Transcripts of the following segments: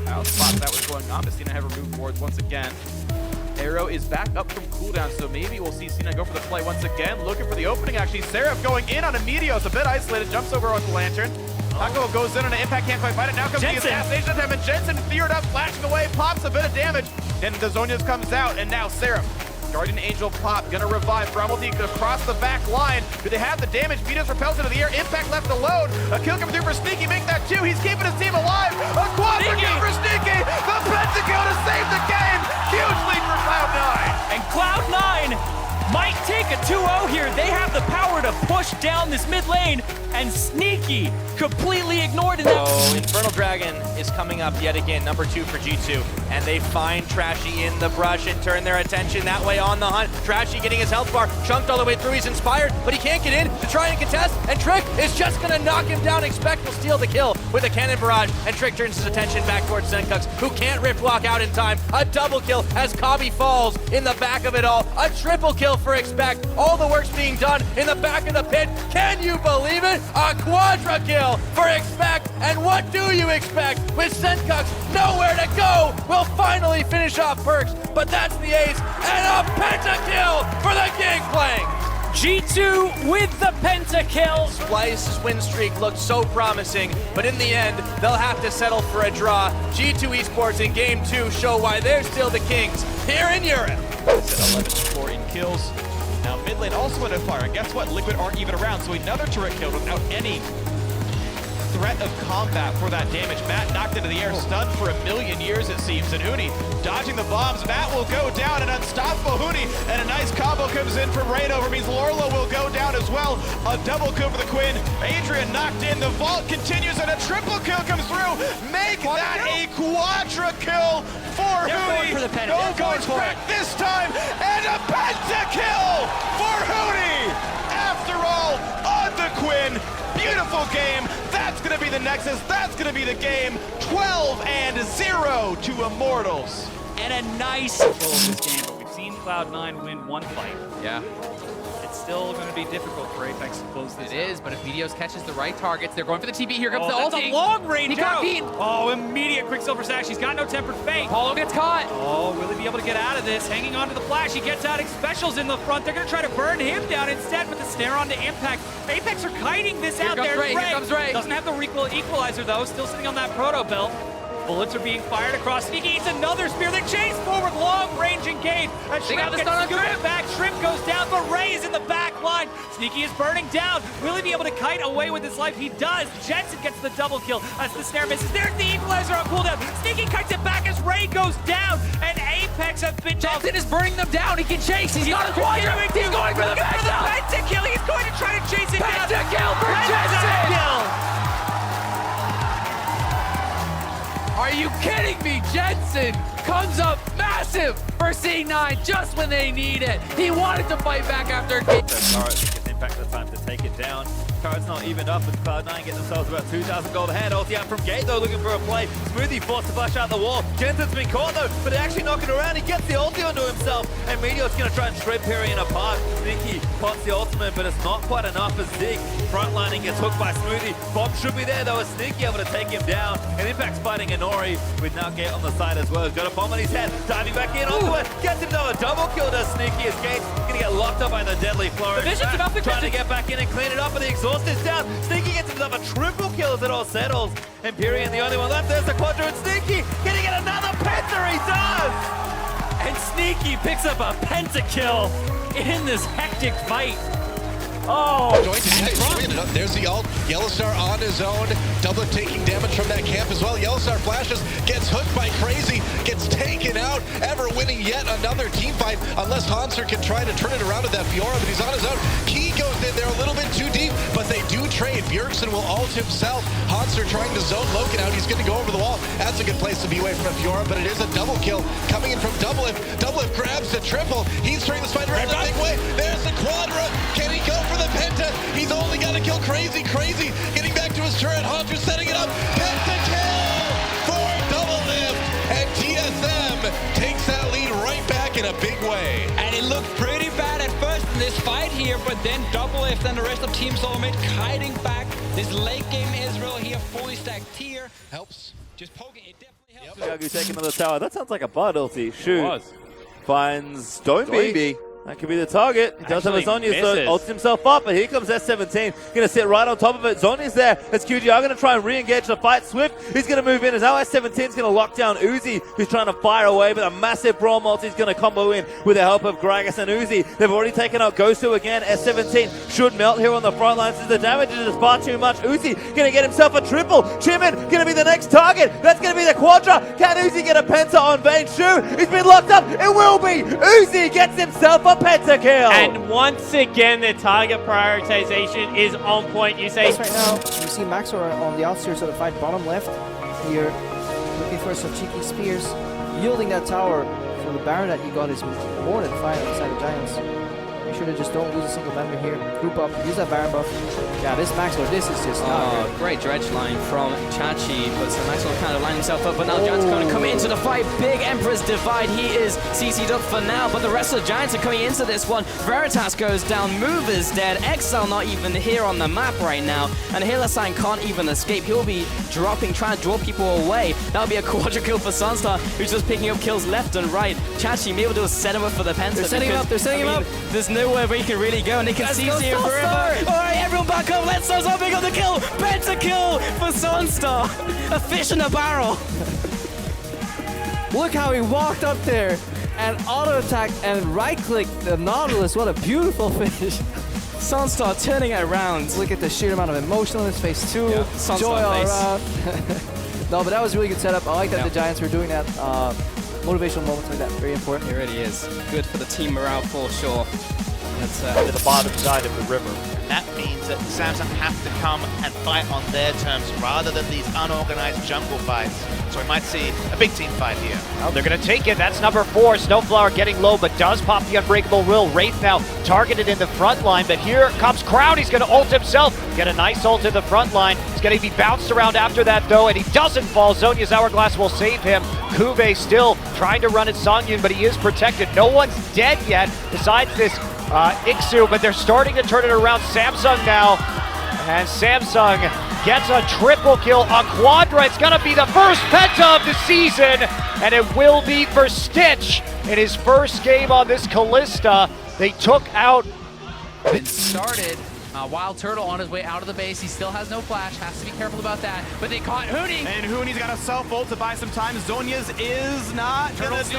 I'll spot that was going on, but Cena have her move boards once again. Arrow is back up from cooldown, so maybe we'll see Cena go for the play once again, looking for the opening actually. Seraph going in on a Meteos, a bit isolated, jumps over onto Lantern. Taco goes in on an impact, can't quite fight it. Now comes Jensen. the assassination attempt, and Jensen feared up, flashing away, pops a bit of damage. Then the Zonias comes out, and now Seraph. Guardian Angel pop, gonna revive. Bramelty across the back line. Do they have the damage? Meteos repels into the air. Impact left alone. A kill coming through for Sneaky. Make that two. He's keeping his team alive. A quadra kill for Sneaky. The Pentakill to save the game. Huge lead for Cloud9. And Cloud9 might take a 2-0 here. They have the power to push down this mid lane, and Sneaky completely ignored in that. Oh, Infernal Dragon is coming up yet again, number 2 for G2. And they find Trashy in the brush and turn their attention that way on the hunt. Trashy getting his health bar chunked all the way through. He's inspired, but he can't get in to try and contest. And Trick is just gonna knock him down. Expect will steal the kill with a cannon barrage. And Trick turns his attention back towards Zenkux, who can't rift walk out in time. A double kill as Kabi falls in the back of it all. A triple kill for Expect. All the work's being done in the back of the pit. Can you believe it? A quadra kill for Expect. And what do you expect? With Zenkux nowhere to go, we'll finally finish off Perks, but that's the ace, and a pentakill for the Gangplank! G2 with the pentakill. Splice's win streak looked so promising, but in the end, they'll have to settle for a draw. G2 Esports in Game 2 show why they're still the kings here in Europe. 11-4 in kills. Now mid lane also under fire, and guess what? Liquid aren't even around, so another turret kill without any threat of combat for that damage. Matt knocked into the air, stunned for 1,000,000 years it seems, and Huni dodging the bombs. Matt will go down, an unstoppable Huni, and a nice combo comes in from Rainover, means Lorlo will go down as well. A double kill for the Quinn. Adrian knocked in, the vault continues, and a triple kill comes through. Make that a quadra kill for Huni. No going for it this time, and a pentakill for Huni. After all, on the Quinn. Beautiful game. That's going to be the Nexus. That's going to be the game. 12-0 to Immortals. And a nice goal of this game, but we've seen Cloud9 win one fight. Yeah. It's still going to be difficult for Apex to close this It is, but if Meteos catches the right targets, they're going for the TP. Here comes the that's ulti. a long range He got out. beat. Oh, immediate Quicksilver Sash. He's got no tempered fate. Paulo gets caught. Oh, will he be able to get out of this? Hanging on to the flash. He gets out. Specials in the front. They're going to try to burn him down instead with the snare onto Impact. Apex are kiting this out there. Ray. Here comes Ray. Doesn't have the recoil equalizer, though. Still sitting on that proto belt. Bullets are being fired across. Sneaky eats another spear. They chase forward, long range engage. And Shrimp gets scooped back. Shrimp goes down, but Ray is in the back line. Sneaky is burning down. Will he be able to kite away with his life? He does. Jensen gets the double kill as the snare misses. There's the equalizer on cooldown. Sneaky kites it back as Ray goes down. And Apex have been Jensen is burning them down. He can chase. He's not a quadra. He's going for the pentakill. He's going to try to chase it down. Pentakill for Jensen. Are you kidding me? Jensen comes up massive for C9 just when they need it. He wanted to fight back after. Turret gives Impact the time to take it down. Turret's not evened up, and Cloud9 get themselves about 2,000 gold ahead. Ulti out from Gate though, looking for a play. Smoothie forced to flash out the wall. Jensen's been caught though, but they're actually knocking around. He gets the ulti onto himself, and Meteor's gonna try and shred Pyrian apart. Sneaky pots the ultimate, but it's not quite enough as Zig frontlining gets hooked by Smoothie. Bomb should be there though, as Sneaky able to take him down. And Impact's fighting Inori with now Gate on the side as well. He's got a bomb on his head, diving back in onto it. Gets him though, a double kill to Sneaky as Gate's gonna get locked up by the deadly flourish. Trying to get back in and clean it up, but the exhaust is down. Sneaky gets himself a triple kill as it all settles. And Pyrian the only one left. There's the quadra, and Sneaky can he get another penta? He does! And Sneaky picks up a pentakill in this hectic fight. Oh, there's the ult. Yellowstar on his own. Double taking damage from that camp as well. Yellowstar flashes, gets hooked by Crazy, gets taken out, ever winning yet another team fight, unless Hanser can try to turn it around with that Fiora, but he's on his own. Key goes in there a little bit too deep, but they do trade. Bjergsen will ult himself. Hanser trying to zone Loken out. He's going to go over the wall. That's a good place to be away from a Fiora, but it is a double kill coming in from Doublelift. Doublelift grabs the triple. He's turning the spider around the big way. There's the quadra. Can he go for the penta? He's only got to kill Crazy. Crazy getting back to his turret. Hanser setting it up. Penta kill for Doublelift. big way. And it looked pretty bad at first in this fight here, but then Double F and the rest of Team Solomid kiting back. This late game Israel here, fully stacked tier. Helps. Just poking, it definitely helps. Yagu taking another tower. That sounds like a Bard ulti. Shoot. was. Finds Doinby. That could be the target. He does have a Actually Zhonya, so misses. ults himself up, but here comes S17. Going to sit right on top of it. Zonya's there. As QG are going to try and re-engage the fight. Swift, he's going to move in as now S17 is going to lock down Uzi, who's trying to fire away, but a massive Brawl multi is going to combo in with the help of Gragas and Uzi. They've already taken out Ghostu again. S17 should melt here on the front lines as the damage is just far too much. Uzi going to get himself a triple. Chimin going to be the next target. That's going to be the Quadra. Can Uzi get a Penta on Vayne? Shu, he's been locked up. It will be. Uzi gets himself a Pentakill. And once again, the target prioritization is on point. You say Right now, you see Maxor on the outskirts of the fight, bottom left. Here, looking for some cheeky spears. Yielding that tower for the Baron that he got is more than fine on the side of Giants. Make sure to just don't lose a single member here. Group up, use that Baron buff. Yeah, this Maxor, this is just not good. Great dredge line from Chachi, but so Maxwell kind of lined himself up, but now Giants are going to come into the fight. Big Emperor's Divide, he is CC'd up for now, but the rest of the Giants are coming into this one. Veritas goes down, Mover's dead, Exile not even here on the map right now, and Hilasign can't even escape. He'll be dropping, trying to draw people away. That'll be a quadra kill for Sunstar, who's just picking up kills left and right. Chachi may be able to set him up for the Penta. They're setting him up, they're setting him up. There's nowhere where he can really go, and they can CC him forever. Alright, everyone back up, let's Sunstar pick up the kill. Pentakill for Sunstar. A fish in a barrel. Look how he walked up there and auto-attacked and right-clicked the Nautilus. What a beautiful finish. Sunstar turning it around. Look at the sheer amount of emotion on his face too. Yeah, Sunstar Joy all face. around. No, but that was a really good setup. I like that the Giants were doing that. Motivational moments like that, very important. It really is. Good for the team morale for sure. That's to the bottom side of the river. That means that Samsung have to come and fight on their terms rather than these unorganized jungle fights. So we might see a big team fight here. Well, they're going to take it. That's number 4. Snowflower getting low, but does pop the Unbreakable Will. Wraith now targeted in the front line, but here comes Crown. He's going to ult himself. Get a nice ult in the front line. He's going to be bounced around after that, though, and he doesn't fall. Zonya's Hourglass will save him. Kube still trying to run at Songyun, but he is protected. No one's dead yet besides this Ixu, but they're starting to turn it around. Samsung now, and Samsung gets a triple kill, a quadra. It's gonna be the first penta of the season, and it will be for Stitch in his first game on this Callista. They took out... Been started. Wild Turtle on his way out of the base. He still has no flash. Has to be careful about that. But they caught Hoonie. And Hooney's got a self-ult to buy some time. Zonya's is not going to do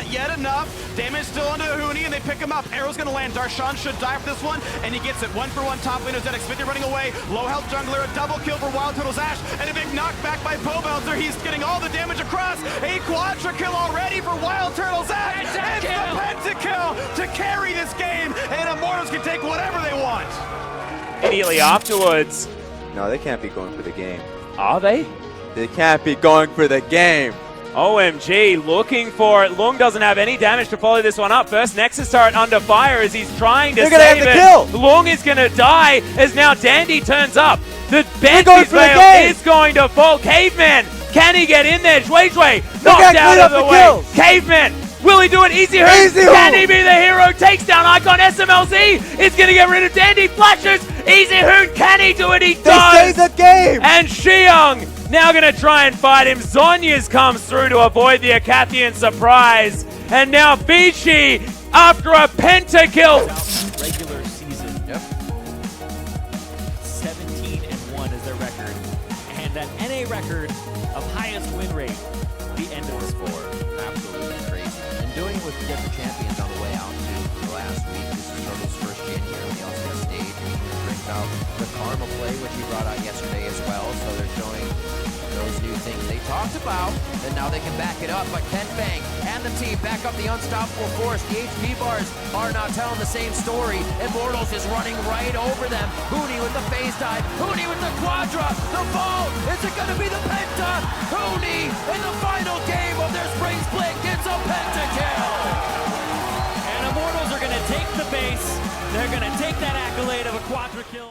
yet enough. Damage still onto Hooney, and they pick him up. Arrow's going to land. Darshan should die for this one, and he gets it. 1-for-1 top laner. Zedek Smithy running away. Low health jungler. A double kill for Wild Turtle's Ash, and a big knockback by Pobelzer. He's getting all the damage across. A quadra kill already for Wild Turtle's Ash. It's the pentakill to carry this game, and Immortals can take whatever they want. immediately afterwards. No, they can't be going for the game. Are they? They can't be going for the game. OMG, looking for it. Lung doesn't have any damage to follow this one up. First Nexus turret under fire as he's trying to save it. Kill. Lung is going to die as now Dandy turns up. The Banshee's Veil is going to fall. Caveman, can he get in there? Shui knocked out of the way. Caveman, will he do it? Easy Hoon, can he be the hero? Takes down Icon. SMLZ is going to get rid of Dandy. Flashes. Easy Hoon, can he do it? He does. They save the game. And Xiong now going to try and fight him. Zhonya's comes through to avoid the Akathian surprise. And now Vici after a pentakill. Regular season. Yep. 17-1 is their record. And an NA record of highest win rate at the end of this floor. Absolutely crazy. And doing it with different champions on the way out to the last week. This is Turtle's first gen here on the Ultimate stage. We can bring out the Karma play, which he brought out yesterday as well. So they're showing those new things they talked about, and now they can back it up. But Ken Fang and the team back up the unstoppable force. The HP bars are not telling the same story. Immortals is running right over them. Hooney with the phase dive. Hooney with the quadra. The fall. Is it going to be the penta? Hooney in the final game of their spring split gets a pentakill. And Immortals are going to take the base. They're going to take that accolade of a quadra kill.